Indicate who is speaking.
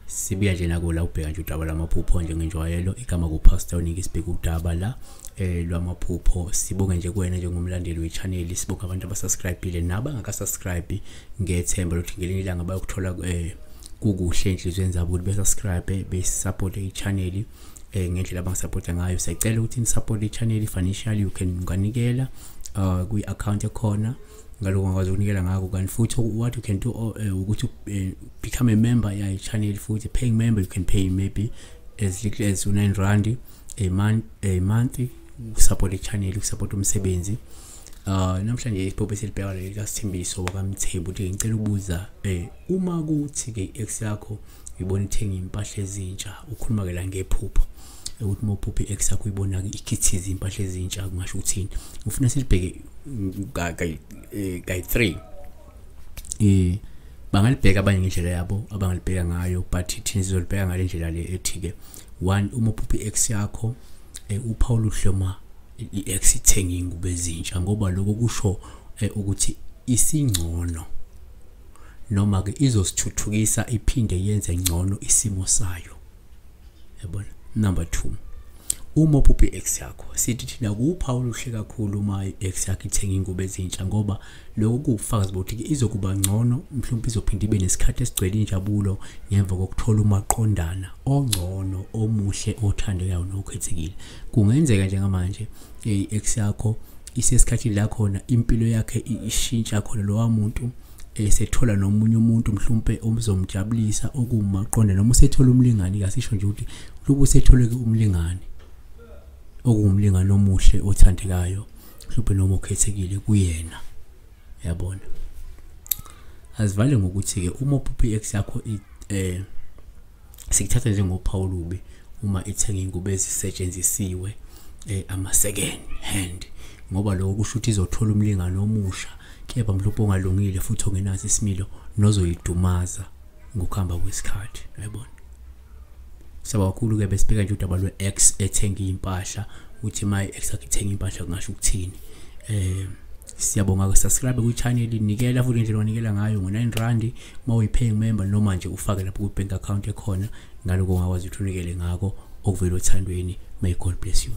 Speaker 1: Sibiya nje nako la ubheka nje udaba lamaphupho njengenjwayelo igama kuPastor Niki sibheka udaba la lwamaphupho. Sibonge nje kuwena njengomlandeli wechannel, sibonga abantu abasubscribeile nabangakasubscribe. Ngethemba lokuthi ngelinye ilanga bayokuthola kukuhle enhlizweni zabo ukuthi besubscribe besupport ichannel ngendlela abangisupporta ngayo. Siyacela ukuthi nisupport ichannel financially. You can nganikela kwi account ekhona ngaloko ngakwazi ukunikela ngako, kanti futhi what you can do ukuthi become a member ya channel. Futhi paying member, you can pay maybe as little as 9 rand a month support the channel, support umsebenzi. Namhlanje iphupho selibheka leli Sithembiso wakamthembu ukuthi ngicela ukubuza uma kuthi ke ex yakho uyibona ithenga impahla ezintsha, ukhuluma ke la ngephupho ukuthi mophupho ex yakho uyibona ikhithiza impahla ezintsha, kungasho ukuthini? Ufuna silibheke ka3 bangalibheka abanye ngendlela yabo abangalibheka ngayo, but thina sizolibheka ngale ndlela le ethi ke 1 uma uphupho ex yakho uPaul uhloma i-ex ithenga ingubo ezintsha, ngoba lokho kusho ukuthi isingcono noma ke izosithuthukisa iphinde yenze ngcono isimo sayo, yabona. Number 2, uma uphupho ex yakho sithi thina kuPaul uhle kakhulu uma ex yakho ithenga ingubo ezintsha, ngoba lokho kufakazi bokuthi izokuba ngcono, mhlawumbe izophinda ibe nesikhathi esigcwele injabulo ngemva kokuthola umaqondana ongcono, omuhle, othandekayo nokhethekile. Kungenzeka njengamanje ex yakho isesikhathini la khona impilo yakhe ishintsha khona lo muntu esethola nomunye umuntu mhlawumbe omzomjabulisa okumaqonda, noma usethola umlingani, kasisho nje ukuthi mhlawumbe usethola umlingani okumlingani omuhle othandekayo, mhlawumbe noma okhethekile kuyena, yabona. Asivale ngokuthi ke uma uphupho ex yakho sikuthatha njengoPaul ube uma ithenga ingubo ezisetshenzisiwe ama second hand, ngoba lokho kusho ukuthi izothola umlingani omusha, kepha mhlawumbe ongalungile futhi ongenazi isimilo nozoyidumaza ngokuhamba kwesikhathi, yabona. Saba kakhulu ke besibheka nje udaba lwe-ex ethenga impahla, uthi my ex akithenga impahla kungasho ukuthini. Siyabonga ke subscribe ku channel, nikela futhi indlela onikela ngayo ngo9 rand mawuyipaying member, noma nje ufake lapho ku bank account ekhona, ngaloko ungakwazi ukuthi unikele ngako okuvela othandweni. May God bless you.